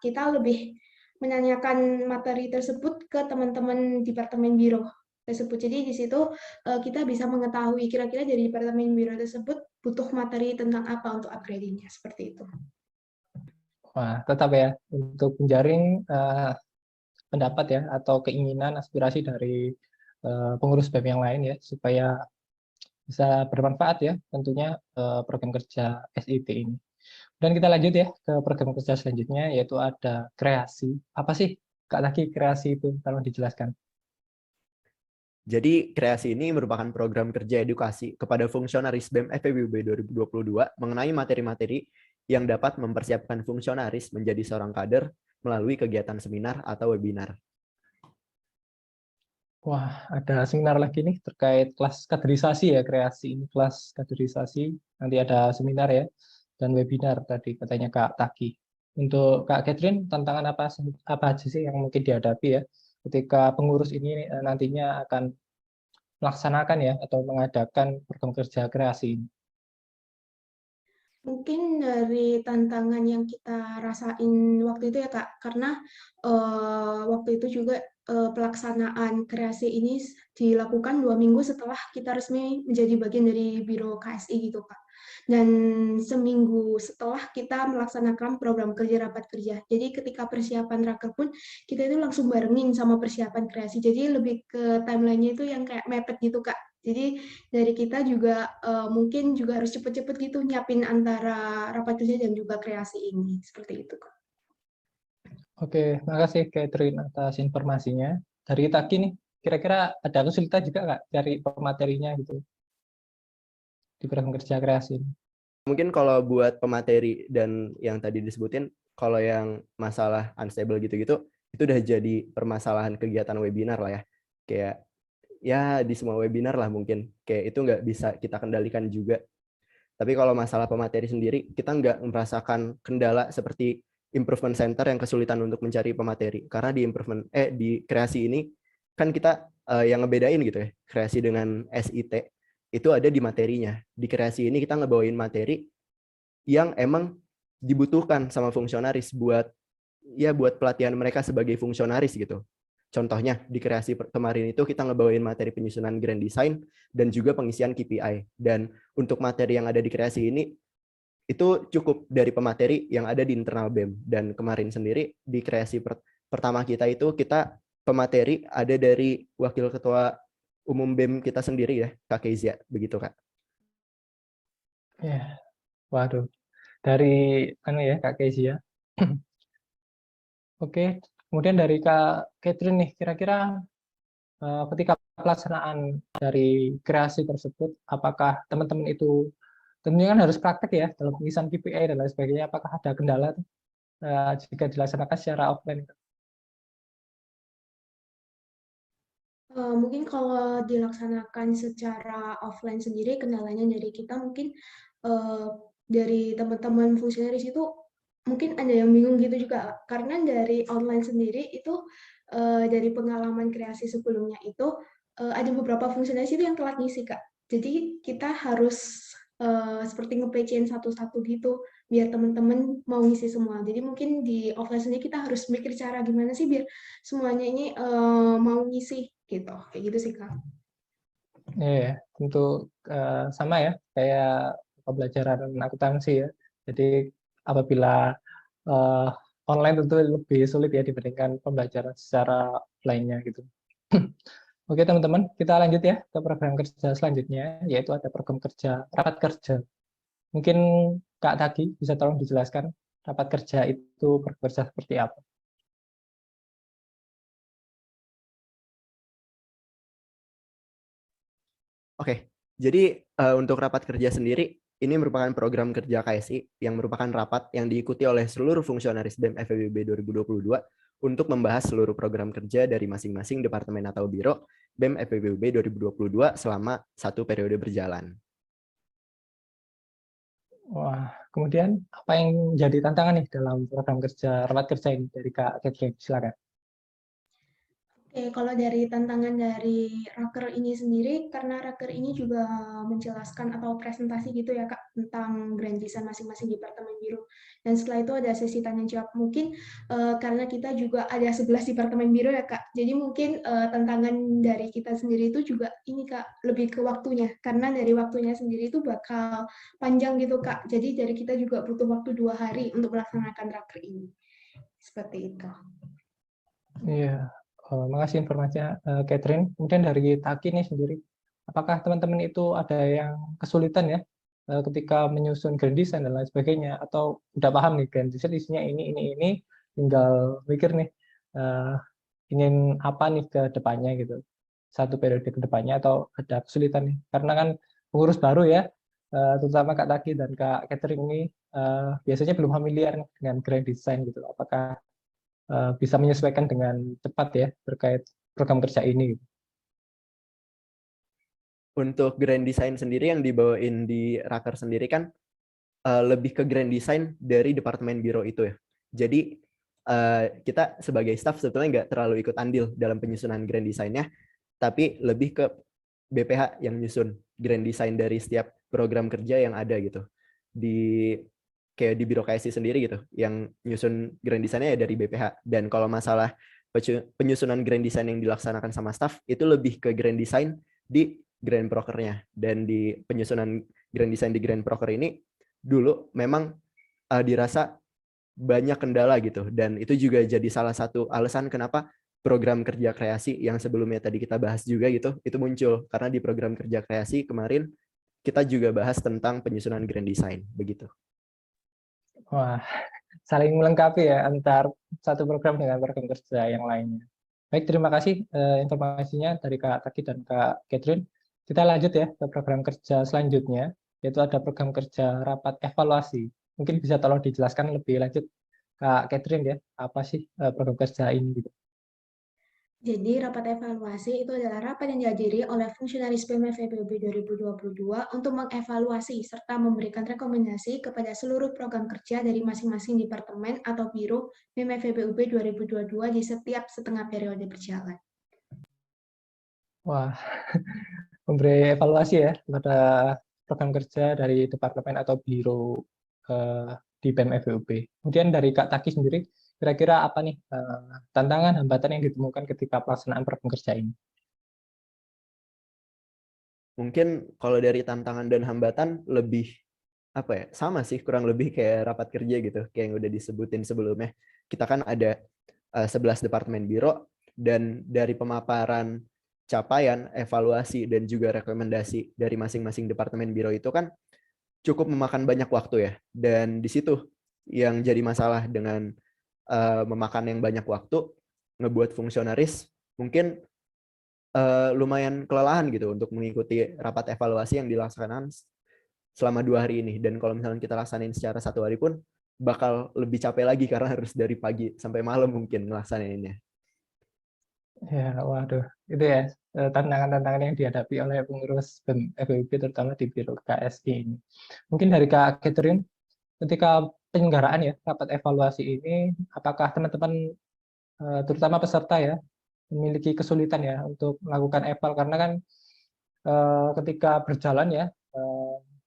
kita lebih menanyakan materi tersebut ke teman-teman departemen biro tersebut. Jadi di situ kita bisa mengetahui kira-kira dari departemen biro tersebut butuh materi tentang apa untuk upgrading-nya, seperti itu. Wah, tetap ya untuk menjaring pendapat ya atau keinginan aspirasi dari pengurus BEM yang lain ya supaya bisa bermanfaat ya tentunya program kerja SIT ini. Dan kita lanjut ya ke program kerja selanjutnya yaitu ada kreasi. Apa sih Kak Taki kreasi itu? Tolong dijelaskan. Jadi kreasi ini merupakan program kerja edukasi kepada fungsionaris BEM FEBUB 2022 mengenai materi-materi yang dapat mempersiapkan fungsionaris menjadi seorang kader melalui kegiatan seminar atau webinar. Wah, ada seminar lagi nih terkait kelas kaderisasi ya, kreasi ini kelas kaderisasi. Nanti ada seminar ya dan webinar tadi katanya Kak Taki. Untuk Kak Catherine, tantangan apa aja sih yang mungkin dihadapi ya ketika pengurus ini nantinya akan melaksanakan ya atau mengadakan program kerja kreasi ini? Mungkin dari tantangan yang kita rasain waktu itu ya Kak, karena waktu itu juga pelaksanaan kreasi ini dilakukan 2 minggu setelah kita resmi menjadi bagian dari Biro KSI gitu Kak. Dan seminggu setelah kita melaksanakan program kerja rapat kerja. Jadi ketika persiapan raker pun kita itu langsung barengin sama persiapan kreasi. Jadi lebih ke timeline-nya itu yang kayak mepet gitu Kak. Jadi dari kita juga mungkin juga harus cepet-cepet gitu nyiapin antara rapat kerja dan juga kreasi ini. Seperti itu, Kak. Oke, makasih Catherine atas informasinya. Dari Taki nih, kira-kira ada kesulitan juga nggak cari pematerinya gitu di program kerja kreasi ini? Mungkin kalau buat pemateri dan yang tadi disebutin, kalau yang masalah unstable gitu-gitu, itu udah jadi permasalahan kegiatan webinar lah ya. Kayak ya di semua webinar lah mungkin. Kayak itu nggak bisa kita kendalikan juga. Tapi kalau masalah pemateri sendiri, kita nggak merasakan kendala seperti improvement center yang kesulitan untuk mencari pemateri. Karena di kreasi ini kan kita yang ngebedain gitu ya, kreasi dengan SIT itu ada di materinya. Di kreasi ini kita ngebawain materi yang emang dibutuhkan sama fungsionaris buat pelatihan mereka sebagai fungsionaris gitu. Contohnya di kreasi kemarin itu kita ngebawain materi penyusunan grand design dan juga pengisian KPI. Dan untuk materi yang ada di kreasi ini itu cukup dari pemateri yang ada di internal BEM. Dan kemarin sendiri di kreasi pertama kita itu kita pemateri ada dari wakil ketua umum BEM kita sendiri ya, Kak Kezia, begitu Kak. Ya, waduh. Dari ya Kak Kezia. Oke, kemudian dari Kak Catherine nih, kira-kira ketika pelaksanaan dari kreasi tersebut, apakah teman-teman itu tentunya kan harus praktek ya dalam pengisian KPI dan lain sebagainya, apakah ada kendala jika dilaksanakan secara offline? Mungkin kalau dilaksanakan secara offline sendiri, kendalanya dari kita mungkin dari teman-teman fungsionaris itu mungkin ada yang bingung gitu juga. Karena dari online sendiri itu dari pengalaman kreasi sebelumnya itu ada beberapa fungsionaris itu yang telat ngisi, Kak. Jadi kita harus seperti nge-PC-in satu-satu gitu biar teman-teman mau ngisi semua. Jadi mungkin di offline sendiri kita harus mikir cara gimana sih biar semuanya ini mau ngisi gitu. Kayak gitu sih, Kak. Ya, tentu sama ya, kayak pembelajaran akuntansi ya. Jadi apabila online tentu lebih sulit ya dibandingkan pembelajaran secara lainnya gitu. Oke teman-teman, kita lanjut ya ke program kerja selanjutnya, yaitu ada program kerja rapat kerja. Mungkin Kak Taki bisa tolong dijelaskan rapat kerja itu program kerja seperti apa? Oke, jadi untuk rapat kerja sendiri, ini merupakan program kerja KSI yang merupakan rapat yang diikuti oleh seluruh fungsionaris BEM FEBUB 2022 untuk membahas seluruh program kerja dari masing-masing departemen atau biro BEM FEBUB 2022 selama satu periode berjalan. Wah, kemudian apa yang jadi tantangan nih dalam program kerja rapat kerja ini dari Kak Catherine? Silakan. Oke, kalau dari tantangan dari raker ini sendiri, karena raker ini juga menjelaskan atau presentasi gitu ya Kak, tentang grand design masing-masing departemen biro. Dan setelah itu ada sesi tanya jawab. Mungkin karena kita juga ada 11 departemen biro ya Kak, jadi mungkin tantangan dari kita sendiri itu juga ini Kak, lebih ke waktunya. Karena dari waktunya sendiri itu bakal panjang gitu Kak, jadi dari kita juga butuh waktu 2 hari untuk melaksanakan raker ini. Seperti itu. Iya, makasih informasinya Catherine. Kemudian dari Taki nih sendiri, apakah teman-teman itu ada yang kesulitan ya ketika menyusun grand design dan lain sebagainya, atau udah paham nih grand design isinya ini, tinggal mikir nih ingin apa nih ke depannya gitu, satu periode ke depannya, atau ada kesulitan nih? Karena kan pengurus baru ya, terutama Kak Taki dan Kak Catherine ini biasanya belum familiar nih dengan grand design gitu. Apakah bisa menyesuaikan dengan cepat ya terkait program kerja ini. Untuk grand design sendiri yang dibawain di Raker sendiri kan lebih ke grand design dari departemen biro itu ya. Jadi kita sebagai staff sebetulnya nggak terlalu ikut andil dalam penyusunan grand design-nya, tapi lebih ke BPH yang nyusun grand design dari setiap program kerja yang ada gitu. Kayak di biro KSI sendiri gitu, yang nyusun grand design-nya ya dari BPH. Dan kalau masalah penyusunan grand design yang dilaksanakan sama staff, itu lebih ke grand design di grand proker-nya. Dan di penyusunan grand design di grand proker ini, dulu memang dirasa banyak kendala gitu. Dan itu juga jadi salah satu alasan kenapa program kerja kreasi yang sebelumnya tadi kita bahas juga gitu, itu muncul. Karena di program kerja kreasi kemarin, kita juga bahas tentang penyusunan grand design, begitu. Wah, saling melengkapi ya antar satu program dengan program kerja yang lainnya. Baik, terima kasih informasinya dari Kak Taki dan Kak Catherine. Kita lanjut ya ke program kerja selanjutnya, yaitu ada program kerja rapat evaluasi. Mungkin bisa tolong dijelaskan lebih lanjut Kak Catherine ya, apa sih program kerja ini gitu. Jadi, rapat evaluasi itu adalah rapat yang dihadiri oleh fungsionaris BEM FEBUB 2022 untuk mengevaluasi serta memberikan rekomendasi kepada seluruh program kerja dari masing-masing departemen atau biro BEM FEBUB 2022 di setiap setengah periode berjalan. Wah, memberi evaluasi ya kepada program kerja dari departemen atau biro di BEM FEUB. Kemudian dari Kak Taki sendiri, kira-kira apa nih tantangan, hambatan yang ditemukan ketika pelaksanaan program kerja ini? Mungkin kalau dari tantangan dan hambatan lebih apa ya, sama sih kurang lebih kayak rapat kerja gitu, kayak yang udah disebutin sebelumnya. Kita kan ada 11 departemen biro, dan dari pemaparan capaian, evaluasi, dan juga rekomendasi dari masing-masing departemen biro itu kan cukup memakan banyak waktu ya. Dan di situ yang jadi masalah dengan memakan yang banyak waktu, ngebuat fungsionaris mungkin lumayan kelelahan gitu untuk mengikuti rapat evaluasi yang dilaksanakan selama 2 hari ini. Dan kalau misalnya kita laksanain secara 1 hari pun bakal lebih capek lagi karena harus dari pagi sampai malam mungkin ngelaksanainnya. Ya, waduh, itu ya tantangan-tantangan yang dihadapi oleh pengurus BEM FEUB terutama di biro KSI ini. Mungkin dari Kak Catherine, ketika penyelenggaraan ya rapat evaluasi ini, apakah teman-teman terutama peserta ya memiliki kesulitan ya untuk melakukan eval, karena kan ketika berjalan ya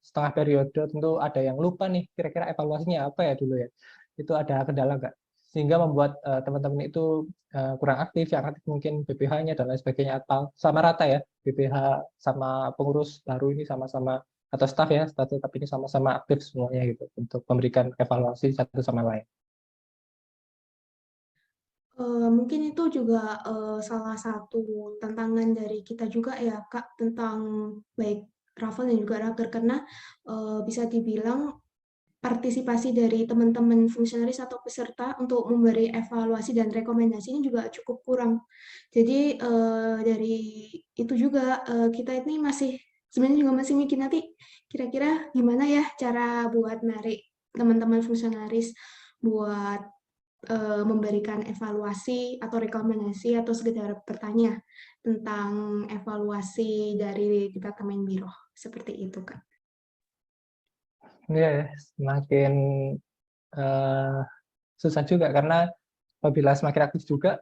setengah periode tentu ada yang lupa nih kira-kira evaluasinya apa ya dulu ya, itu ada kendala nggak sehingga membuat teman-teman itu kurang aktif, yang aktif mungkin BPH-nya dan lain sebagainya, atau sama rata ya BPH sama pengurus baru ini sama-sama, atau staff ya, staff tetap ini sama-sama aktif semuanya gitu untuk memberikan evaluasi satu sama lain. Mungkin itu juga salah satu tantangan dari kita juga ya Kak, tentang baik Raffle dan juga Raker, karena bisa dibilang partisipasi dari teman-teman fungsionaris atau peserta untuk memberi evaluasi dan rekomendasi ini juga cukup kurang. Jadi dari itu juga kita ini sebenarnya juga masih mikir nanti kira-kira gimana ya cara buat narik teman-teman fungsionaris buat memberikan evaluasi atau rekomendasi atau sekedar bertanya tentang evaluasi dari Departemen Biro. Seperti itu, Kak. Iya ya, semakin eh, susah juga karena apabila semakin aktif juga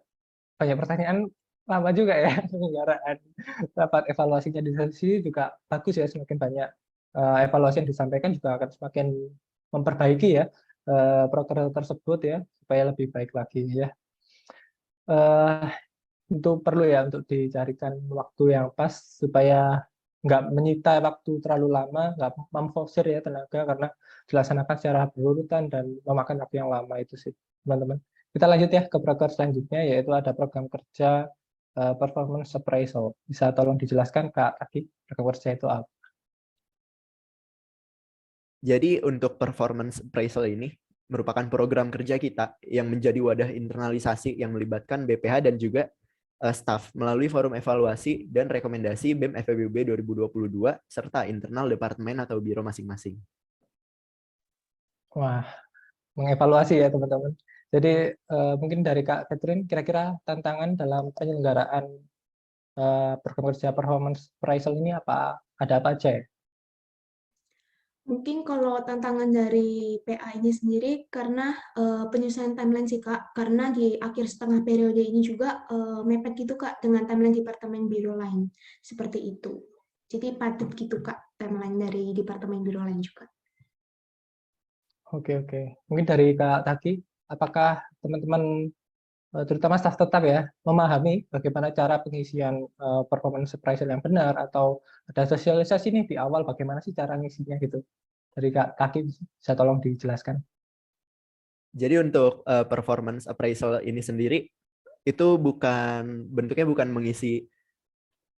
banyak pertanyaan lama juga ya penyelenggaraan rapat evaluasinya di sisi juga bagus ya, semakin banyak evaluasi yang disampaikan juga akan semakin memperbaiki ya program tersebut ya supaya lebih baik lagi ya. Eh, itu perlu ya untuk dicarikan waktu yang pas supaya nggak menyita waktu terlalu lama, nggak memforsir ya tenaga karena dilaksanakan secara berurutan dan memakan waktu yang lama itu sih teman-teman. Kita lanjut ya ke program selanjutnya yaitu ada program kerja performance appraisal. Bisa tolong dijelaskan Kak Taki, program kerja itu apa? Jadi untuk performance appraisal ini merupakan program kerja kita yang menjadi wadah internalisasi yang melibatkan BPH dan juga staf melalui forum evaluasi dan rekomendasi BEM FEBUB 2022 serta internal departemen atau biro masing-masing. Wah, mengevaluasi ya teman-teman. Jadi mungkin dari Kak Catherine, kira-kira tantangan dalam penyelenggaraan program kerja performance appraisal ini ada apa aja ya? Mungkin kalau tantangan dari PA ini sendiri karena penyusunan timeline sih Kak, karena di akhir setengah periode ini juga mepet gitu Kak dengan timeline Departemen Biro lain, seperti itu. Jadi padat gitu Kak timeline dari Departemen Biro lain juga. Oke, oke. Mungkin dari Kak Taki, apakah teman-teman terutama staf tetap ya memahami bagaimana cara pengisian performance appraisal yang benar atau ada sosialisasi nih di awal bagaimana sih cara ngisinya gitu. Dari Kak Taki bisa tolong dijelaskan. Jadi untuk performance appraisal ini sendiri itu bentuknya bukan mengisi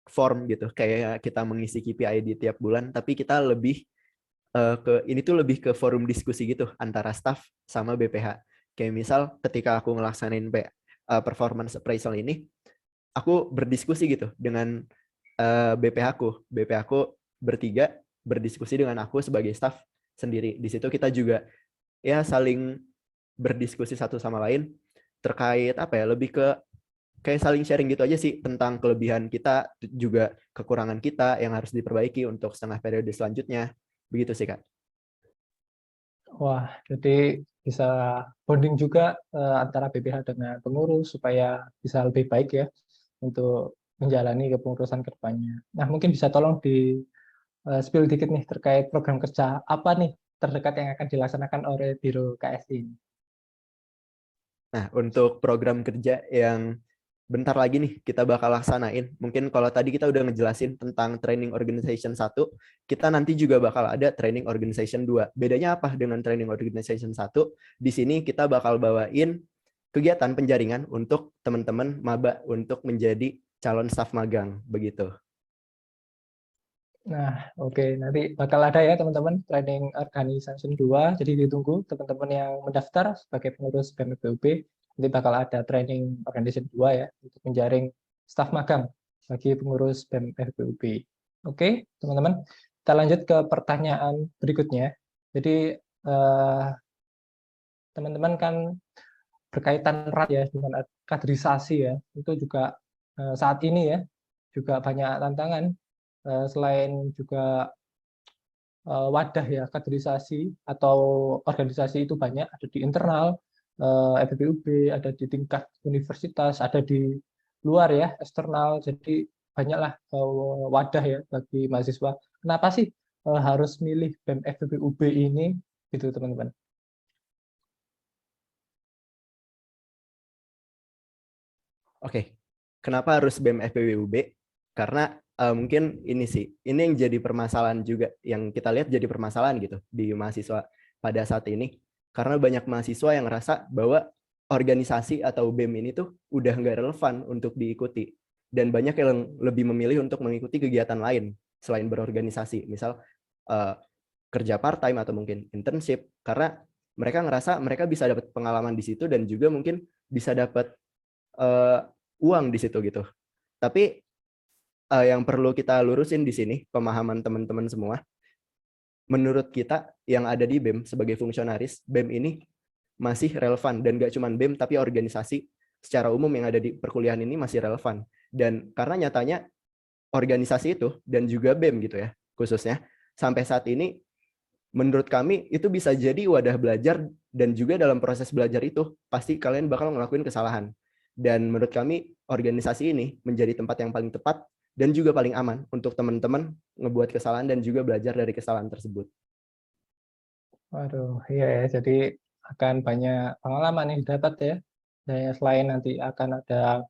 form gitu kayak kita mengisi KPI di tiap bulan, tapi kita ini tuh lebih ke forum diskusi gitu antara staff sama BPH. Kayak misal ketika aku ngelaksanain performance appraisal ini, aku berdiskusi gitu dengan BPH aku. BPH aku bertiga berdiskusi dengan aku sebagai staff sendiri. Di situ kita juga ya saling berdiskusi satu sama lain terkait apa ya, lebih ke kayak saling sharing gitu aja sih tentang kelebihan kita juga kekurangan kita yang harus diperbaiki untuk setengah periode selanjutnya. Begitu sih Kak. Wah, jadi bisa bonding juga antara BPH dengan pengurus supaya bisa lebih baik ya untuk menjalani kepengurusan ke depannya. Nah, mungkin bisa tolong di spill dikit nih terkait program kerja apa nih terdekat yang akan dilaksanakan oleh Biro KSI ini. Nah, untuk program kerja yang bentar lagi nih kita bakal laksanain. Mungkin kalau tadi kita udah ngejelasin tentang training organization 1, kita nanti juga bakal ada training organization 2. Bedanya apa dengan training organization 1? Di sini kita bakal bawain kegiatan penjaringan untuk teman-teman maba untuk menjadi calon staf magang, begitu. Nah, oke. Nanti bakal ada ya teman-teman training organization 2. Jadi ditunggu teman-teman yang mendaftar sebagai pengurus BEM FEBUB. Nanti bakal ada training organization 2 ya untuk menjaring staf magang bagi pengurus BEM FEBUB. Oke, teman-teman. Kita lanjut ke pertanyaan berikutnya. Jadi teman-teman kan berkaitan erat ya dengan kaderisasi ya. Itu juga saat ini ya juga banyak tantangan selain juga wadah ya kaderisasi atau organisasi itu banyak ada di internal FEBUB, ada di tingkat universitas, ada di luar ya eksternal. Jadi banyaklah wadah ya bagi mahasiswa. Kenapa sih harus milih BEM FEBUB ini gitu teman-teman? Oke, kenapa harus BEM FEBUB? Karena mungkin ini sih, ini yang jadi permasalahan juga, yang kita lihat jadi permasalahan gitu di mahasiswa pada saat ini. Karena banyak mahasiswa yang ngerasa bahwa organisasi atau BEM ini tuh udah nggak relevan untuk diikuti. Dan banyak yang lebih memilih untuk mengikuti kegiatan lain selain berorganisasi. Misal kerja part-time atau mungkin internship. Karena mereka ngerasa mereka bisa dapat pengalaman di situ dan juga mungkin bisa dapat uang di situ gitu. Tapi yang perlu kita lurusin di sini, pemahaman teman-teman semua, menurut kita yang ada di BEM sebagai fungsionaris, BEM ini masih relevan, dan gak cuma BEM tapi organisasi secara umum yang ada di perkuliahan ini masih relevan. Dan karena nyatanya organisasi itu dan juga BEM gitu ya khususnya sampai saat ini menurut kami itu bisa jadi wadah belajar, dan juga dalam proses belajar itu pasti kalian bakal ngelakuin kesalahan. Dan menurut kami organisasi ini menjadi tempat yang paling tepat dan juga paling aman untuk teman-teman ngebuat kesalahan dan juga belajar dari kesalahan tersebut. Waduh, iya ya. Jadi akan banyak pengalaman yang didapat ya. Dan selain nanti akan ada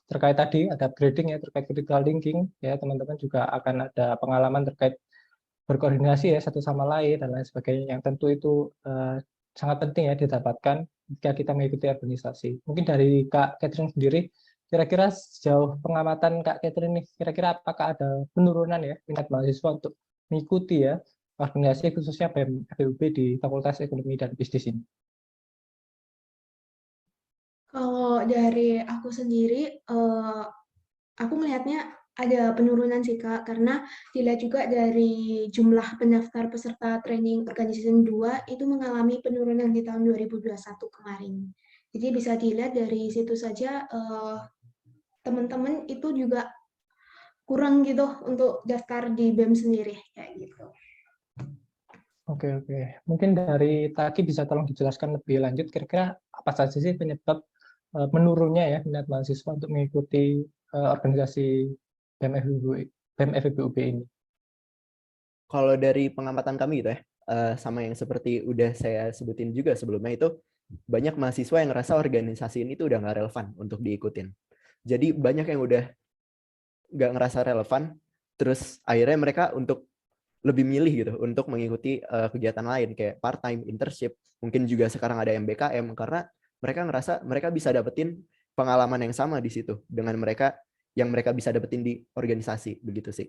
terkait tadi ada grading ya, terkait critical thinking ya, teman-teman juga akan ada pengalaman terkait berkoordinasi ya satu sama lain dan lain sebagainya, yang tentu itu sangat penting ya didapatkan jika kita mengikuti organisasi. Mungkin dari Kak Catherine sendiri, kira-kira sejauh pengamatan Kak Catherine nih, kira-kira apakah ada penurunan ya minat mahasiswa untuk mengikuti ya organisasi khususnya BEM FEUB di Fakultas Ekonomi dan Bisnis ini? Kalau dari aku sendiri, aku melihatnya ada penurunan sih Kak, karena dilihat juga dari jumlah pendaftar peserta training organization 2 itu mengalami penurunan di tahun 2021 kemarin. Jadi bisa dilihat dari situ saja teman-teman itu juga kurang gitu untuk daftar di BEM sendiri kayak gitu. Oke. Mungkin dari Taki bisa tolong dijelaskan lebih lanjut, kira-kira apa saja sih penyebab menurunnya ya minat mahasiswa untuk mengikuti organisasi BEM FEBUB ini? Kalau dari pengamatan kami gitu ya, sama yang seperti udah saya sebutin juga sebelumnya, itu banyak mahasiswa yang ngerasa organisasi ini tuh udah nggak relevan untuk diikutin. Jadi banyak yang udah nggak ngerasa relevan, terus akhirnya mereka untuk lebih milih gitu untuk mengikuti kegiatan lain kayak part-time, internship, mungkin juga sekarang ada MBKM, karena mereka ngerasa mereka bisa dapetin pengalaman yang sama di situ dengan mereka yang mereka bisa dapetin di organisasi, begitu sih.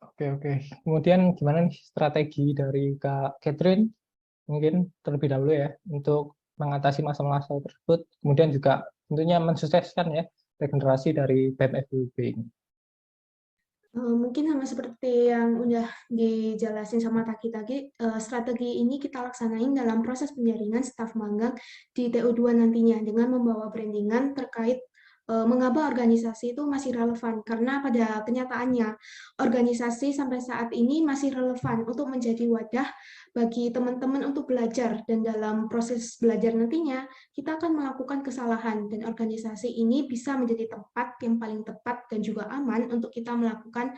Oke. Kemudian gimana nih strategi dari Kak Catherine mungkin terlebih dahulu ya untuk mengatasi masalah-masalah tersebut, kemudian juga tentunya mensukseskan ya regenerasi dari BEM FEUB ini? Mungkin sama seperti yang udah dijelasin sama Taki tadi, strategi ini kita laksanain dalam proses penjaringan staf magang di TU2 nantinya dengan membawa brandingan terkait mengapa organisasi itu masih relevan, karena pada kenyataannya organisasi sampai saat ini masih relevan untuk menjadi wadah bagi teman-teman untuk belajar, dan dalam proses belajar nantinya kita akan melakukan kesalahan, dan organisasi ini bisa menjadi tempat yang paling tepat dan juga aman untuk kita melakukan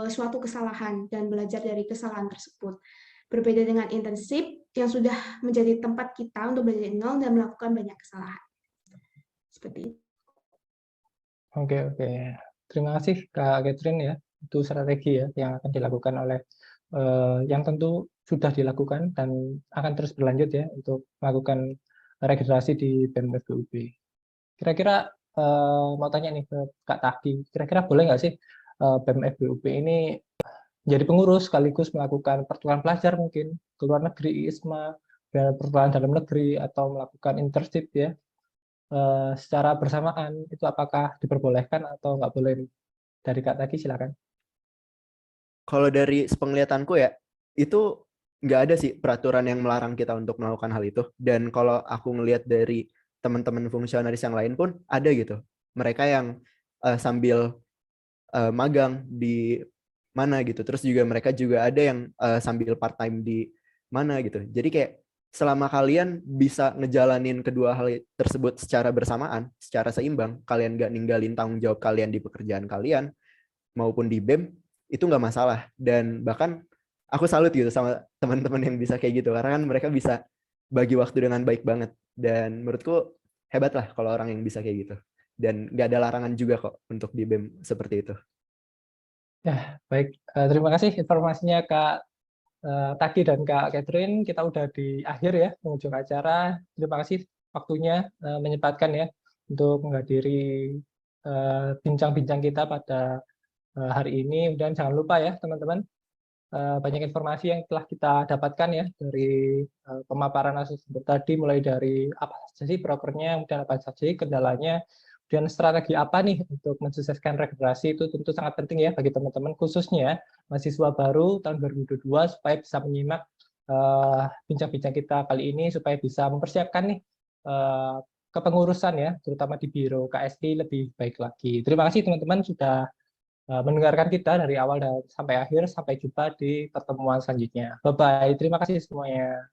suatu kesalahan dan belajar dari kesalahan tersebut. Berbeda dengan internship yang sudah menjadi tempat kita untuk belajar dari nol dan melakukan banyak kesalahan. Seperti itu. Oke. Terima kasih Kak Catherine ya. Itu strategi ya yang akan dilakukan oleh yang tentu sudah dilakukan dan akan terus berlanjut ya untuk melakukan regenerasi di BEM FEUB. Kira-kira mau tanya nih ke Kak Taki, kira-kira boleh nggak sih BEM FEUB ini jadi pengurus sekaligus melakukan pertukaran pelajar mungkin ke luar negeri, ISMA, dan pertukaran dalam negeri, atau melakukan internship ya secara bersamaan, itu apakah diperbolehkan atau nggak boleh? Dari Kak Taki silakan. Kalau dari sepenglihatanku ya, itu nggak ada sih peraturan yang melarang kita untuk melakukan hal itu. Dan kalau aku ngelihat dari teman-teman fungsionaris yang lain pun ada gitu. Mereka yang sambil magang di mana gitu. Terus juga mereka juga ada yang sambil part-time di mana gitu. Jadi kayak selama kalian bisa ngejalanin kedua hal tersebut secara bersamaan, secara seimbang, kalian nggak ninggalin tanggung jawab kalian di pekerjaan kalian maupun di BEM, itu nggak masalah. Dan bahkan aku salut gitu sama teman-teman yang bisa kayak gitu, karena kan mereka bisa bagi waktu dengan baik banget. Dan menurutku hebat lah kalau orang yang bisa kayak gitu. Dan nggak ada larangan juga kok untuk di BEM seperti itu. Ya, baik. Terima kasih informasinya Kak Taki dan Kak Catherine. Kita udah di akhir ya penghujung acara. Terima kasih waktunya menyempatkan ya untuk menghadiri bincang-bincang kita pada hari ini. Dan jangan lupa ya teman-teman, banyak informasi yang telah kita dapatkan ya dari pemaparan narasumber tadi, mulai dari apa saja sih brokernya, kemudian apa saja sih kendalanya, dan strategi apa nih untuk mensukseskan regenerasi. Itu tentu sangat penting ya bagi teman-teman, khususnya mahasiswa baru tahun 2022 supaya bisa menyimak bincang-bincang kita kali ini supaya bisa mempersiapkan nih kepengurusan ya, terutama di Biro KSI lebih baik lagi. Terima kasih teman-teman sudah mendengarkan kita dari awal dan sampai akhir. Sampai jumpa di pertemuan selanjutnya. Bye-bye. Terima kasih semuanya.